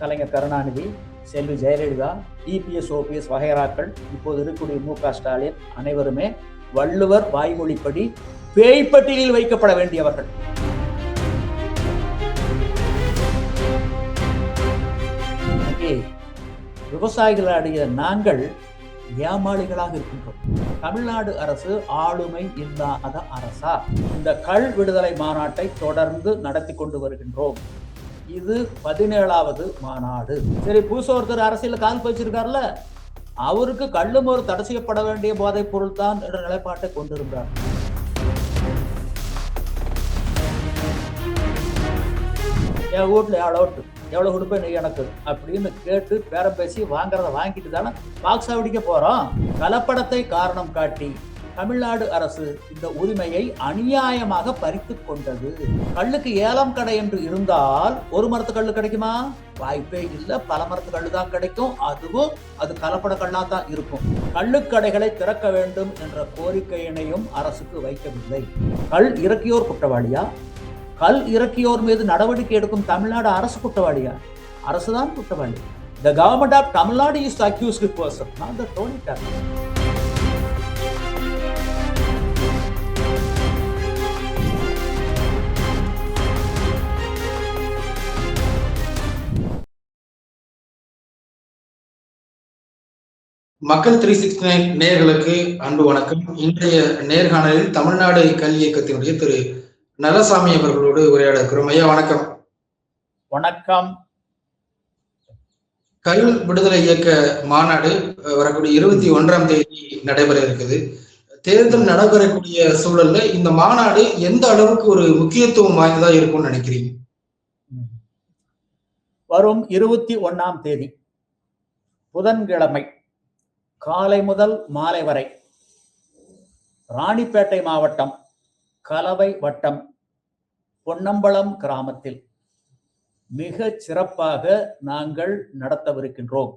கலைஞர் கருணாநிதி, செல்வி Jayalalithaa, EPS, OPS வகைராக்கள், இப்போது இருக்கக்கூடிய மு.க. ஸ்டாலின் அனைவருமே வள்ளுவர் வாய்மொழிப்படி பேய்ப்பட்டியலில் வைக்கப்பட வேண்டியவர்கள். விவசாயிகளாகிய நாங்கள் ஏமாளிகளாக இருக்கின்றோம். தமிழ்நாடு அரசு ஆளுமை இல்லாத அரசா? இந்த கள் விடுதலை மாநாட்டை தொடர்ந்து நடத்தி கொண்டு வருகின்றோம். இது 17வது மாநாடு. சரி, புதுசா ஒருத்தர் அரசியல் கால் வச்சிருக்காருல, அவருக்கு கள்ளும் ஒரு தடை செய்யப்பட வேண்டிய போதைப் பொருள் தான் என்ற நிலைப்பாட்டை கொண்டிருக்கிறார். என் வீட்டுல எவ்வளவு கொடுப்பேன் நீ எனக்கு அப்படின்னு கேட்டு பேரம் பேசி வாங்குறத வாங்கிட்டு தானே பாக்ஸா வெடிக்க போறோம். கலப்படத்தை காரணம் காட்டி தமிழ்நாடு அரசு இந்த உரிமையை அநியாயமாக பறித்து கொண்டது. கல்லுக்கு ஏலம் கடை என்று இருந்தால் ஒரு மரத்து கல்லு கிடைக்குமா? வாய்ப்பே இல்லை. பல மரத்து கல்லு தான் கிடைக்கும். அதுவும் அது கலப்பட கல்லா தான் இருக்கும். கள்ளுக்கடைகளை திறக்க வேண்டும் என்ற கோரிக்கையினையும் அரசுக்கு வைக்கவில்லை. கல் இறக்கியோர் குற்றவாளியா? கல் இறக்கியோர் மீது நடவடிக்கை எடுக்கும் தமிழ்நாடு அரசு குற்றவாளியா? அரசுதான் குற்றவாளி. The government of Tamil Nadu is the accused person, not the Tony Tata. மக்கள் 369 நேயர்களுக்கு அன்பு வணக்கம். இன்றைய நேர்காணலில் தமிழ்நாடு கல்வி இயக்கத்தினுடைய திரு நலசாமி அவர்களோடு உரையாட இருக்கிறோம். ஐயா வணக்கம். வணக்கம். கள் விடுதலை இயக்க மாநாடு வரக்கூடிய 21ஆம் தேதி நடைபெற இருக்குது. தேர்தல் நடைபெறக்கூடிய சூழல்ல இந்த மாநாடு எந்த அளவுக்கு ஒரு முக்கியத்துவம் வாய்ந்ததா இருக்கும்னு நினைக்கிறீங்க? வரும் 21ஆம் தேதி புதன்கிழமை காலை முதல் மாலை வரை ராணிப்பேட்டை மாவட்டம் கலவை வட்டம் பொன்னம்பலம் கிராமத்தில் மிக சிறப்பாக நாங்கள் நடத்தவிருக்கின்றோம்.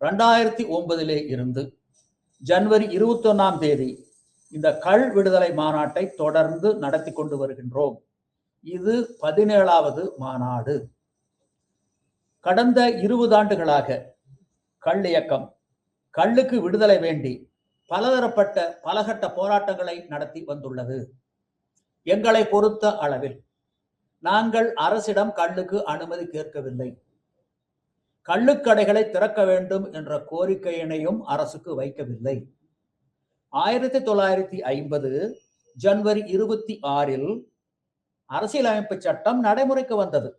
2009 இருந்து ஜனவரி 21ஆம் தேதி இந்த கள் விடுதலை மாநாட்டை தொடர்ந்து நடத்தி கொண்டு வருகின்றோம். இது 17வது மாநாடு. கடந்த 20 ஆண்டுகளாக கள் இயக்கம் கள்ளுக்கு விடுதலை வேண்டி பலதரப்பட்ட பலகட்ட போராட்டங்களை நடத்தி வந்துள்ளது. எங்களை பொறுத்த அளவில் நாங்கள் அரசிடம் கள்ளுக்கு அனுமதி கேட்கவில்லை. கள்ளுக்கடைகளை திறக்க வேண்டும் என்ற கோரிக்கையினையும் அரசுக்கு வைக்கவில்லை. 1950 ஜனவரி 26 அரசியலமைப்பு சட்டம் நடைமுறைக்கு வந்தது.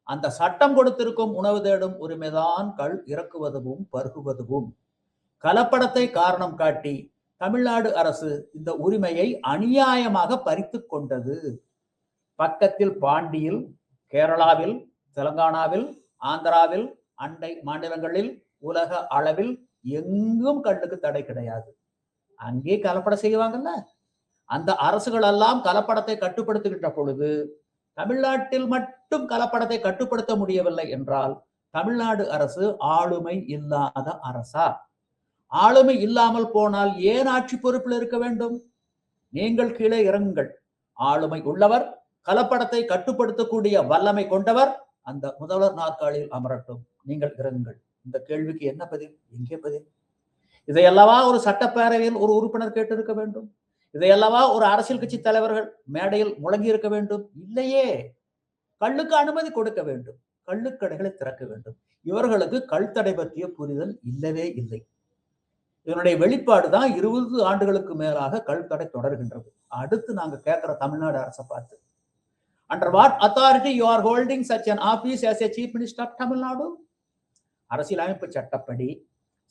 அந்த சட்டம் கொடுத்திருக்கும் உணவு தேடும் உரிமைதான் கள் இறக்குவதும் பருகுவதும். கலப்படத்தை காரணம் காட்டி தமிழ்நாடு அரசு இந்த உரிமையை அநியாயமாக பறித்து கொண்டது. பக்கத்தில் பாண்டியில், கேரளாவில், தெலங்கானாவில், ஆந்திராவில், அண்டை மாநிலங்களில், உலக அளவில் எங்கும் கள்ளுக்கு தடை கிடையாது. அங்கே கலப்படம் செய்வாங்கல்ல, அந்த அரசுகள் எல்லாம் கலப்படத்தை கட்டுப்படுத்துகின்ற பொழுது தமிழ்நாட்டில் மட்டும் கலப்படத்தை கட்டுப்படுத்த முடியவில்லை என்றால் தமிழ்நாடு அரசு ஆளுமை இல்லாத அரசா? ஆளுமை இல்லாமல் போனால் ஏன் ஆட்சி பொறுப்பில் இருக்க வேண்டும்? நீங்கள் கீழே இறங்குங்கள். ஆளுமை உள்ளவர், கலப்படத்தை கட்டுப்படுத்தக்கூடிய வல்லமை கொண்டவர் அந்த முதல்வர் நாற்காலியில் அமரட்டும். நீங்கள் இறங்குங்கள். இந்த கேள்விக்கு என்ன பதில்? எங்கே பதில்? இதையல்லவா ஒரு சட்டப்பேரவையில் ஒரு உறுப்பினர் கேட்டிருக்க வேண்டும்? இதையல்லவா ஒரு அரசியல் கட்சி தலைவர்கள் மேடையில் முழங்கி இருக்க வேண்டும்? இல்லையே. கள்ளுக்கு அனுமதி கொடுக்க வேண்டும், கள்ளுக்கடைகளை திறக்க வேண்டும். இவர்களுக்கு கள் தடை பற்றிய புரிதல் இல்லவே இல்லை. இதனுடைய வெளிப்பாடு தான் 20 ஆண்டுகளுக்கு மேலாக கள் தடை தொடர்கின்றது. அடுத்து நாங்க கேட்கிற தமிழ்நாடு அரசை பார்த்து, under what authority you are holding such an office as a chief minister of Tamil Nadu? அரசியலமைப்பு சட்டப்படி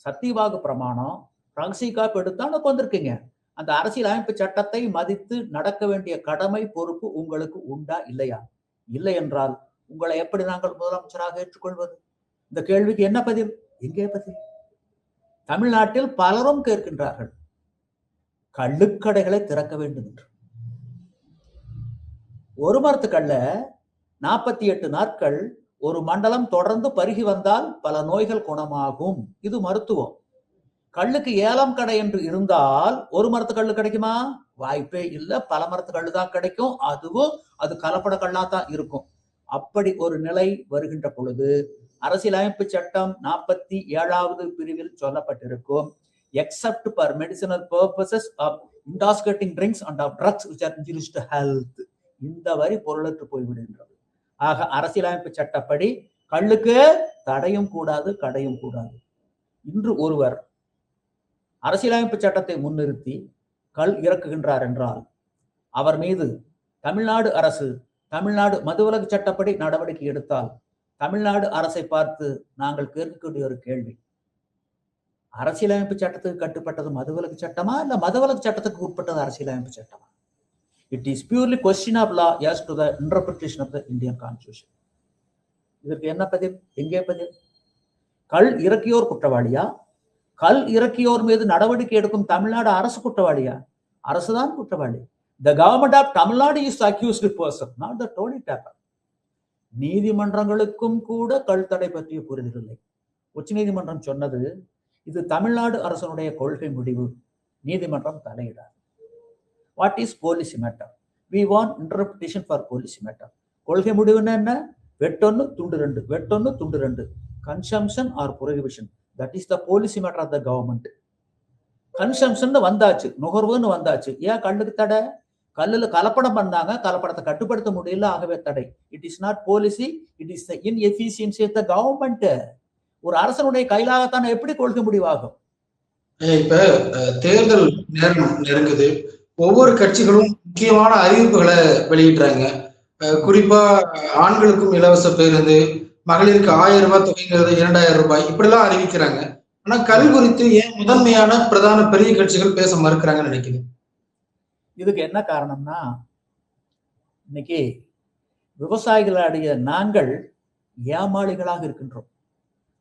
சத்தியவாகு பிரமாணம் ரகசிய காப்பு எடுத்தான்னு வந்திருக்கீங்க. அந்த அரசியலமைப்பு சட்டத்தை மதித்து நடக்க வேண்டிய கடமை பொறுப்பு உங்களுக்கு உண்டா இல்லையா? இல்லை என்றால் உங்களை எப்படி நாங்கள் முதலமைச்சராக ஏற்றுக்கொள்வது? இந்த கேள்விக்கு என்ன பதில்? எங்கே பதில்? தமிழ்நாட்டில் பலரும் கேட்கின்றார்கள் கள்ளுக்கடைகளை திறக்க வேண்டும் என்று. ஒரு மரத்து கல்ல 48 நாட்கள் ஒரு மண்டலம் தொடர்ந்து பருகி வந்தால் பல நோய்கள் குணமாகும். இது மருத்துவம். கள்ளுக்கு ஏலம் கடை என்று இருந்தால் ஒரு மரத்து கல்லு கிடைக்குமா? வாய்ப்பே இல்லை. பல மரத்து கல்லு தான் கிடைக்கும். அதுவும் அது கலப்பட கல்லா தான் இருக்கும். அப்படி ஒரு நிலை வருகின்ற பொழுது அரசியலமைப்பு சட்டம் 47வது பிரிவில் சொல்லப்பட்டிருக்கும், except for medicinal purposes of intoxicating drinks and of drugs which are injurious to health, இந்த வரி பொருளற்று போய்விடுகின்றது. ஆக அரசியலமைப்பு சட்டப்படி கள்ளுக்கு தடையும் கூடாது, கடையும் கூடாது. இன்று ஒருவர் அரசியலமைப்பு சட்டத்தை முன்னிறுத்தி கள் இறக்குகின்றார் என்றால் அவர் மீது தமிழ்நாடு அரசு தமிழ்நாடு மதுவிலக்கு சட்டப்படி நடவடிக்கை எடுத்தால் தமிழ்நாடு அரசை பார்த்து நாங்கள் கேட்கக்கூடிய ஒரு கேள்வி, அரசியலமைப்பு சட்டத்துக்கு கட்டுப்பட்டது மதுவிலக்கு சட்டமா இல்ல மதுவிலக்கு சட்டத்துக்கு உட்பட்டது அரசியலமைப்பு சட்டமா? It is purely question of law as to the interpretation of the Indian Constitution. இதற்கு என்ன பதில்? எங்கே பதில்? கள் இறக்கியோர் குற்றவாளியா? கல் இறக்கியோர் மீது நடவடிக்கை எடுக்கும் தமிழ்நாடு அரசு குற்றவாளியா? அரசுதான் குற்றவாளி. The government of Tamil Nadu is the accused person, not the Tony Tapper. நீதிமன்றங்களுக்கும் கூட கள் தடை பற்றிய புரிதல் இல்லை. உச்ச நீதிமன்றம் சொன்னது இது தமிழ்நாடு அரசனுடைய கொள்கை முடிவு, நீதிமன்றம் தலையிடாது. What is policy matter? We want interpretation for policy matter. கொள்கை முடிவுன்னா என்ன? வெட்டொன்னு துண்டு ரெண்டு, வெட்டொன்னு துண்டு ரெண்டு. Consumption or prohibition, that is the policy matter of the government. Consumption வந்தாச்சு, நுகர்வுன்னு வந்தாச்சு. ஏன் கல்லுக்கு தடை? கல்லுல கலப்படம் பண்ணாங்க, கலப்படத்தை கட்டுப்படுத்த முடியல, ஆகவே தடை. It is not policy, it is the inefficiency of the government. ஒரு அரசனுடைய கையிலாகத்தான் எப்படி கொள்கை முடிவாகும்? இப்ப தேர்தல் நேரம் நெருங்குது, ஒவ்வொரு கட்சிகளும் முக்கியமான அறிவிப்புகளை வெளியிடுறாங்க. குறிப்பா ஆண்களுக்கும் இலவச பேருந்து, மகளிருக்கு 1000 ரூபாய் தொகைங்கிறது 2000 ரூபாய், இப்படிலாம் அறிவிக்கிறாங்க. ஆனா கல் குறித்து ஏன் முதன்மையான பிரதான பெரிய கட்சிகள் பேச மறுக்கிறாங்கன்னு நினைக்கிறேன். இதுக்கு என்ன காரணம்னா, இன்னைக்கு விவசாயிகளுடைய நாங்கள் ஏமாளிகளாக இருக்கின்றோம்.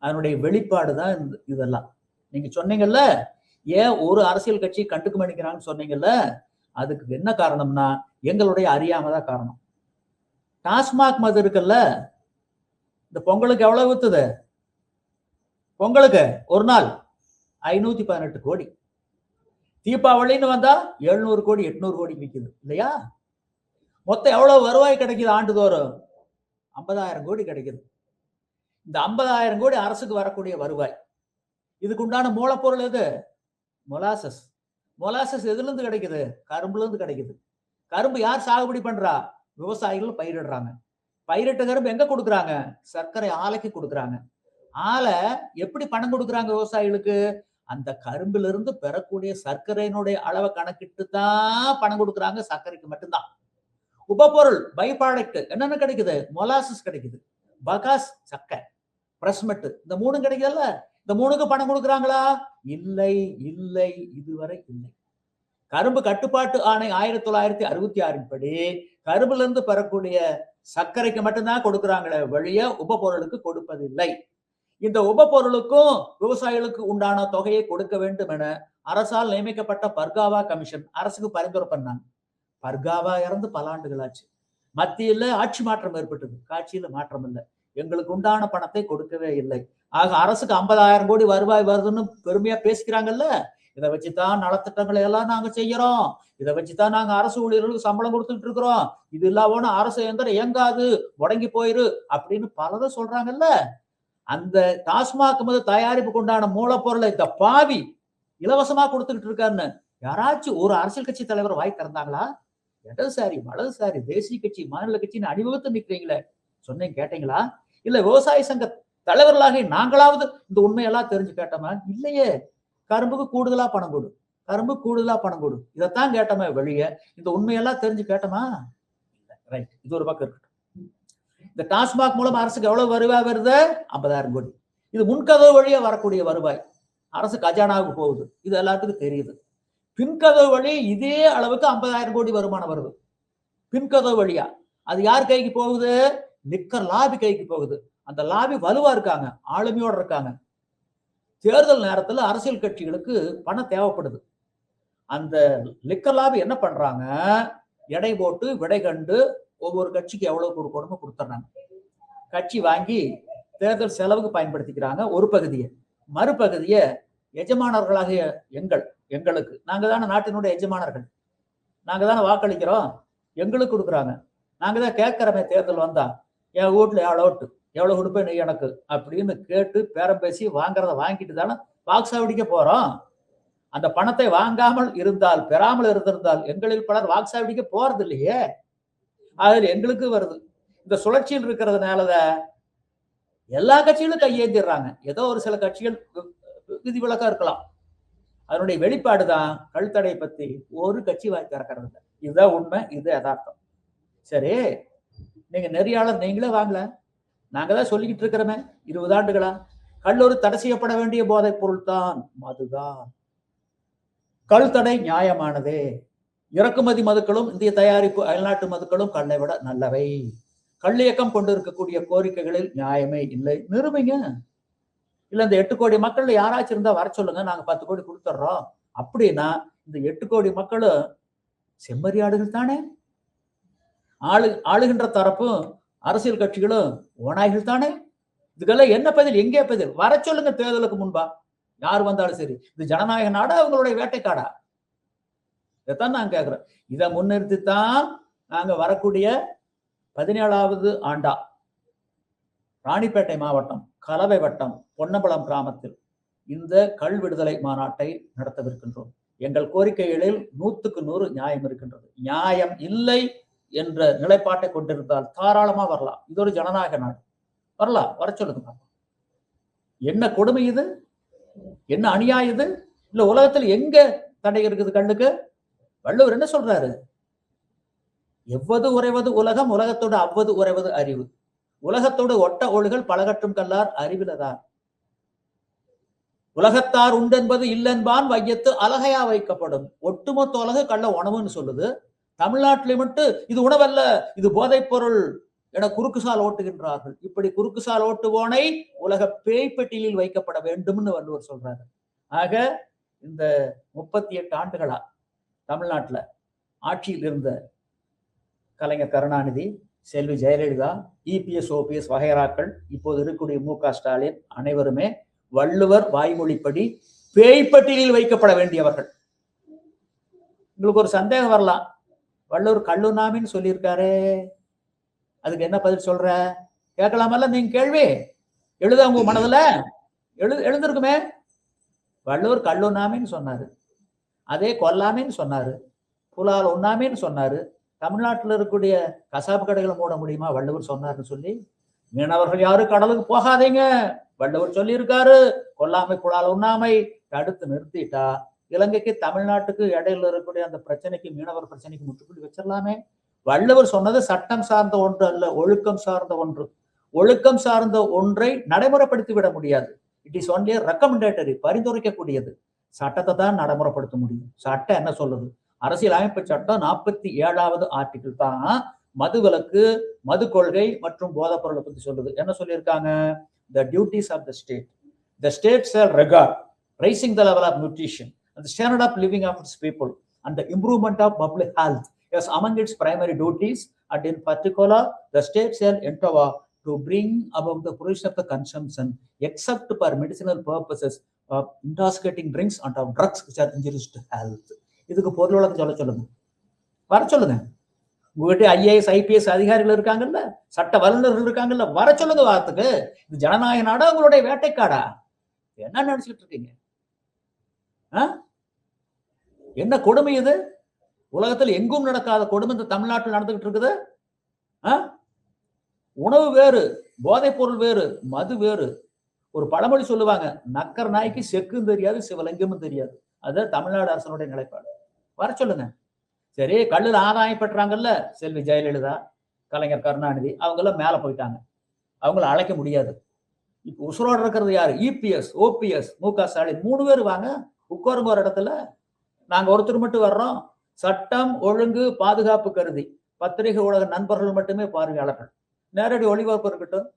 அதனுடைய வெளிப்பாடு தான் இதெல்லாம். நீங்க சொன்னீங்கல்ல, ஏன் ஒரு அரசியல் கட்சி கண்டுக்க மாட்டேங்கிறாங்கன்னு சொன்னீங்கல்ல, அதுக்கு என்ன காரணம்னா எங்களுடைய அறியாமதான் காரணம். டாஸ்மாக் மது இருக்குல்ல, இந்த பொங்கலுக்கு எவ்வளவு வித்துது? பொங்கலுக்கு ஒரு நாள் 518 கோடி. தீபாவளின்னு வந்தா 700 கோடி 800 கோடி விற்குது இல்லையா? மொத்தம் எவ்வளவு வருவாய் கிடைக்குது ஆண்டுதோறும்? 50,000 கோடி கிடைக்குது. இந்த 50,000 கோடி அரசுக்கு வரக்கூடிய வருவாய். இதுக்கு உண்டான மூலப்பொருள் எது? மொலாசஸ். மொலாசஸ் எதுல இருந்து கிடைக்குது? கரும்புல இருந்து கிடைக்குது. கரும்பு யார் சாகுபடி பண்றா? விவசாயிகள் பயிரிடுறாங்க. பயிரிட்ட கரும்பு எங்க கொடுக்குறாங்க? சர்க்கரை ஆலைக்கு கொடுக்குறாங்க. ஆலை எப்படி பணம் கொடுக்குறாங்க விவசாயிகளுக்கு? அந்த கரும்புல இருந்து பெறக்கூடிய சர்க்கரையினுடைய அளவை கணக்கிட்டு தான் பணம் கொடுக்குறாங்க. சர்க்கரைக்கு மட்டும்தான். உபப்பொருள் பை ப்ராடக்ட் என்னென்ன கிடைக்குது? மொலாசஸ் கிடைக்குது, பகாஸ் சக்கை, பிரஸ்மெட், இந்த 3 கிடைக்குதுல்ல. இந்த 3க்கு பணம் கொடுக்குறாங்களா? இல்லை, இல்லை, இதுவரை இல்லை. கரும்பு கட்டுப்பாட்டு ஆணை 1966 படி கரும்புல இருந்து பெறக்கூடிய சர்க்கரைக்கு மட்டும்தான் கொடுக்குறாங்களே வழிய உபப்பொருளுக்கு கொடுப்பதில்லை. இந்த உபப்பொருளுக்கும் விவசாயிகளுக்கு உண்டான தொகையை கொடுக்க வேண்டும் என அரசால் நியமிக்கப்பட்ட பர்காவா கமிஷன் அரசுக்கு பரிந்துரை பண்ணாங்க. பர்காவா இறந்து பல ஆண்டுகள் ஆச்சு. மத்தியில ஆட்சி மாற்றம் ஏற்பட்டது, காட்சியில மாற்றம் இல்லை. எங்களுக்கு உண்டான பணத்தை கொடுக்கவே இல்லை. ஆக அரசுக்கு 50,000 கோடி வருவாய் வருதுன்னு பெருமையா பேசிக்கிறாங்கல்ல, இதை வச்சுதான் நலத்திட்டங்களை எல்லாம் நாங்க செய்யறோம், இதை வச்சுதான் நாங்க அரசு ஊழியர்களுக்கு சம்பளம் கொடுத்துட்டு இருக்கிறோம், இது இல்லாம அரசு எந்திரம் இயங்காது, முடங்கி போயிரு அப்படின்னு பலரும் சொல்றாங்கல்ல. அந்த டாஸ்மாக் மது தயாரிப்புக்கு உண்டான மூலப்பொருளை இந்த பாவி இலவசமா கொடுத்துக்கிட்டு இருக்காருன்னு யாராச்சும் ஒரு அரசியல் கட்சி தலைவர் வாய் திறந்தாங்களா? இடதுசாரி, வலதுசாரி, தேசிய கட்சி, மாநில கட்சின்னு அணிவகுத்து நிற்கிறீங்களே, சொன்னீங்க கேட்டீங்களா? இல்ல விவசாய சங்க தலைவர்களாக நாங்களாவது இந்த உண்மையெல்லாம் தெரிஞ்சு கேட்டோமா? இல்லையே. கரும்புக்கு கூடுதலா பணம் கொடு, கரும்பு கூடுதலா பணம் கொடு, இதைத்தான் கேட்டோமே வெளியே இந்த உண்மையெல்லாம் தெரிஞ்சு கேட்டோமா? ரைட், இது ஒரு பக்கம் இருக்கட்டும். இந்த டாஸ்மாக் மூலம் அரசுக்கு எவ்வளவு வருவாய் வருது? 50,000 கோடி. இது முன்கதவு வழியா வரக்கூடிய வருவாய் அரசு கஜானாவுக்கு போகுது, இது எல்லாத்துக்கும் தெரியுது. பின்கதவு வழி இதே அளவுக்கு 50,000 கோடி வருமானம் வருது பின்கதவு வழியா. அது யார் கைக்கு போகுது? லிக்கர் லாபி கைக்கு போகுது. அந்த லாபி வலுவா இருக்காங்க, ஆளுமையோட இருக்காங்க. தேர்தல் நேரத்துல அரசியல் கட்சிகளுக்கு பணம் தேவைப்படுது. அந்த லிக்கர் லாபி என்ன பண்றாங்க? எடை போட்டு விடை கண்டு ஒவ்வொரு கட்சிக்கு எவ்வளவு கொடுக்கணுமோ கொடுத்துறாங்க. கட்சி வாங்கி தேர்தல் செலவுக்கு பயன்படுத்திக்கிறாங்க ஒரு பகுதியை. மறுபகுதியை எஜமானர்களாகிய எங்களுக்கு, நாங்க தானே நாட்டினுடைய எஜமானர்கள், நாங்க தானே வாக்களிக்கிறோம், எங்களுக்கு கொடுக்குறாங்க. நாங்க தான் கேட்கிறோமே தேர்தல் வந்தா என் வீட்டுல எவ்வளவு கொடுப்பேன் நீ எனக்கு அப்படின்னு கேட்டு பேரம் பேசி வாங்குறத வாங்கிட்டு தானே வாக்குச்சாவடிக்க போறோம். அந்த பணத்தை வாங்காமல் இருந்தால், பெறாமல் இருந்திருந்தால் எங்களில் பலர் வாக்குச்சாவடிக்க போறது இல்லையே. அதில் எங்களுக்கு வருது. இந்த சுழற்சியில் இருக்கிறதுனாலதான் எல்லா கட்சிகளும் கையேந்திடுறாங்க. ஏதோ ஒரு சில கட்சிகள் விதிவிலக்கா இருக்கலாம். அதனுடைய வெளிப்பாடுதான் கழுத்தடை பத்தி ஒரு கட்சி வாய் திறக்கிறது இல்லை. இதுதான் உண்மை, இது யதார்த்தம். சரி, நீங்க நெறியாளர் நீங்களே வாங்கல, நாங்க தான் சொல்லிக்கிட்டு இருக்கிறோமே 20 ஆண்டுகளா. கல்லூரி தடை செய்யப்பட வேண்டிய போதைப் பொருள் தான் மதுதான். கழுத்தடை நியாயமானதே. இறக்குமதி மதுக்களும் இந்திய தயாரிப்பு அயல்நாட்டு மதுக்களும் கல்லை விட நல்லவை. கள்ளியக்கம் கொண்டு இருக்கக்கூடிய கோரிக்கைகளில் நியாயமே இல்லை. நிரூபிங்க. இல்ல இந்த 8 கோடி மக்கள் யாராச்சும் இருந்தா வர சொல்லுங்க, நாங்க 10 கோடி கொடுத்துட்றோம் அப்படின்னா இந்த 8 கோடி மக்களும் செம்மறியாடுகள் தானே. ஆளுகின்ற தரப்பும் அரசியல் கட்சிகளும் ஓநாய்கள் தானே. இதுக்கெல்லாம் என்ன பதில், எங்கே பதில்? வர சொல்லுங்க தேர்தலுக்கு முன்பா, யார் வந்தாலும் சரி. இது ஜனநாயக நாடா அவங்களுடைய வேட்டைக்காடா? இதைத்தான் நான் கேட்கிறேன். இதை முன்னிறுத்தித்தான் நாங்க வரக்கூடிய 17வது ஆண்டா ராணிப்பேட்டை மாவட்டம் கலவை வட்டம் பொன்னம்பலம் கிராமத்தில் இந்த கள் விடுதலை மாநாட்டை நடத்தவிருக்கின்றோம். எங்கள் கோரிக்கைகளில் 100க்கு 100 நியாயம் இருக்கின்றது. நியாயம் இல்லை என்ற நிலைப்பாட்டை கொண்டிருந்தால் தாராளமா வரலாம். இது ஒரு ஜனநாயக நாடு, வரலாம், வர சொல்லுங்க. என்ன கொடுமை இது, என்ன அநியாயம் இது? இல்ல உலகத்தில் எங்க தடை இருக்குது கண்ணுக்கு? வள்ளுவர் என்ன சொல்றாரு? எவ்வது உறைவது உலகம், உலகத்தோடு அவ்வது உறைவது அறிவு. உலகத்தோடு ஒட்ட ஒழுகல் பலகற்றும் கல்லார் அறிவிலதார். உலகத்தார் உண்டென்பது இல்லென்பான் வையத்து அழகையா வைக்கப்படும். ஒட்டுமொத்த உலக கள்ள உணவுன்னு சொல்லுது. தமிழ்நாட்டிலே மட்டும் இது உணவல்ல, இது போதைப் பொருள் என குறுக்குசால் ஓட்டுகின்றார்கள். இப்படி குறுக்குசால் ஓட்டுவோனை உலக பேய்ப்பட்டியலில் வைக்கப்பட வேண்டும்னு வள்ளுவர் சொல்றாரு. ஆக இந்த 38 ஆண்டுகளா தமிழ்நாட்டுல ஆட்சியில் இருந்த கலைஞர் கருணாநிதி, செல்வி ஜெயலலிதா, இபிஎஸ் ஓபிஎஸ் வகைராக்கள், இப்போது இருக்கக்கூடிய மு.க. ஸ்டாலின் அனைவருமே வள்ளுவர் வாய்மொழிப்படி பேய்ப்பட்டியலில் வைக்கப்பட வேண்டியவர்கள். உங்களுக்கு ஒரு சந்தேகம் வரலாம், வள்ளுவர் கல்லுண்ணாமின்னு சொல்லியிருக்காரு, அதுக்கு என்ன பதில் சொல்ற? கேட்கலாமல்ல நீங்க கேள்வி. எழுத உங்க மனதுல எழுந்திருக்குமே. வள்ளுவர் கல்லுண்ணாமின்னு சொன்னாரு, அதே கொல்லாமின்னு சொன்னாரு, புலால் உண்ணாமின்னு சொன்னாரு. தமிழ்நாட்டில் இருக்கக்கூடிய கசாப்பு கடைகளை மூட முடியுமா வள்ளுவர் சொன்னாருன்னு சொல்லி? மீனவர்கள் யாரும் கடலுக்கு போகாதீங்க வள்ளுவர் சொல்லி இருக்காரு. கொல்லாமை புலால் உண்ணாமை தடுத்து நிறுத்திட்டா இலங்கைக்கு தமிழ்நாட்டுக்கு இடையில இருக்கக்கூடிய அந்த பிரச்சனைக்கு, மீனவர் பிரச்சனைக்கு முற்றுப்புள்ளி வச்சிடலாமே. வள்ளுவர் சொன்னது சட்டம் சார்ந்த ஒன்று அல்ல, ஒழுக்கம் சார்ந்த ஒன்று. ஒழுக்கம் சார்ந்த ஒன்றை நடைமுறைப்படுத்தி விட முடியாது. இட் இஸ் ஒன்லி ரெக்கமெண்டேட்டரி, பரிந்துரைக்கக்கூடியது. சட்டத்தை தான் நடைமுறைப்படுத்த முடியும். சட்டம் என்ன சொல்லுது? அரசியல் அமைப்பு சட்டம் 47வது ஆர்டிகிள் தான் மதுவிலக்கு, மது கொள்கை மற்றும் போதைப் பொருளை பத்தி சொல்லுது. என்ன சொல்லியிருக்காங்க? The duties of the state. The state shall regard raising the level of nutrition and the standard of living of its people and the improvement of public health as among its primary duties, and in particular the state shall endeavor to bring about the provision of the consumption except for medicinal purposes of intoxicating drinks and of drugs which are injurious to health. இதுக்கு பொருள் விளக்கம் சொல்லுங்க, வர சொல்லுங்க. உங்ககிட்ட IAS IPS அதிகாரிகள் இருக்காங்கல்ல, சட்ட வல்லுநர்கள் இருக்காங்கல்ல, வர சொல்லுங்க வார்த்தைக்கு. இது ஜனநாயக நாடா உங்களுடைய வேட்டைக்காடா? என்ன நினைச்சுட்டு இருக்கீங்க? என்ன கொடுமை இது? உலகத்தில் எங்கும் நடக்காத கொடுமை இந்த தமிழ்நாட்டில் நடந்துகிட்டு இருக்குது. உணவு வேறு, போதைப் பொருள் வேறு, மது வேறு. ஒரு பழமொழி சொல்லுவாங்க, நக்கர் நாய்க்கு செக்கும் தெரியாது சிவலிங்கமும் தெரியாது. அது தமிழ்நாடு அரசனுடைய நிலைப்பாடு. வர சொல்லுங்க. சரி, கல்லுல ஆதாயம் பெற்றாங்கல்ல செல்வி ஜெயலலிதா, கலைஞர் கருணாநிதி, அவங்கெல்லாம் மேல போயிட்டாங்க, அவங்கள அழைக்க முடியாது. இப்ப உசுரோடு இருக்கிறது யாரு? இபிஎஸ் ஓபிஎஸ் மு.க. ஸ்டாலின் 3 பேர் வாங்க, உட்காருங்க ஒரு இடத்துல. நாங்க ஒருத்தர் மட்டும் வர்றோம். சட்டம் ஒழுங்கு பாதுகாப்பு கருதி பத்திரிகை ஊடக நண்பர்கள் மட்டுமே பார்வையாளர்கள். நேரடி ஒளிபரப்பு இருக்கட்டும்,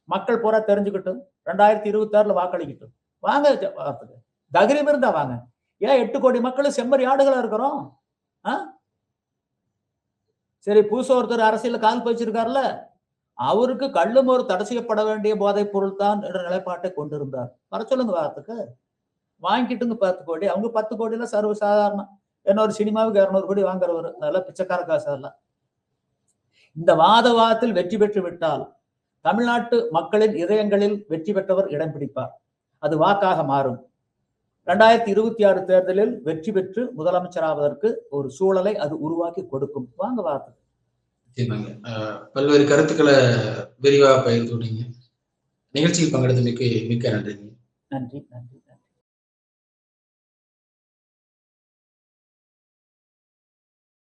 மக்கள் பூரா தெரிஞ்சுக்கிட்டும், 2026 வாக்களிக்கட்டும். வாங்க, தைரியம் இருந்தா வாங்க. ஏன் 8 கோடி மக்களும் செம்மறி ஆடுகளா இருக்கிறோம்? சரி, புதுசா ஒருத்தர் அரசியல் கால் பதிச்சிருக்காருல்ல, அவருக்கு கள்ளும் ஒரு தடை செய்யப்பட வேண்டிய போதைப் பொருள் தான் என்ற நிலைப்பாட்டை கொண்டிருந்தார். வர சொல்லுங்க வாரத்துக்கு. வாங்கிட்டுங்க 10 கோடி. அவங்க 10 கோடியில சர்வசாதாரணம். என்ன ஒரு சினிமாவுக்கு 200 கோடி வாங்குறவர், அதெல்லாம் பிச்சைக்கார காசு. அதெல்லாம் இந்த வாதத்தில் வெற்றி பெற்று விட்டால் தமிழ்நாட்டு மக்களின் இதயங்களில் வெற்றி பெற்றவர் இடம் பிடிப்பார். அது வாக்காக மாறும். 2026 தேர்தலில் வெற்றி பெற்று முதலமைச்சராவதற்கு ஒரு சூழலை அது உருவாக்கி கொடுக்கும். வாங்க வார்த்தை. பல்வேறு கருத்துக்களை விரிவாக பகிர்ந்து விட்டீங்க. நிகழ்ச்சியில் பங்கெடுத்து மிக்க நன்றி. நன்றி.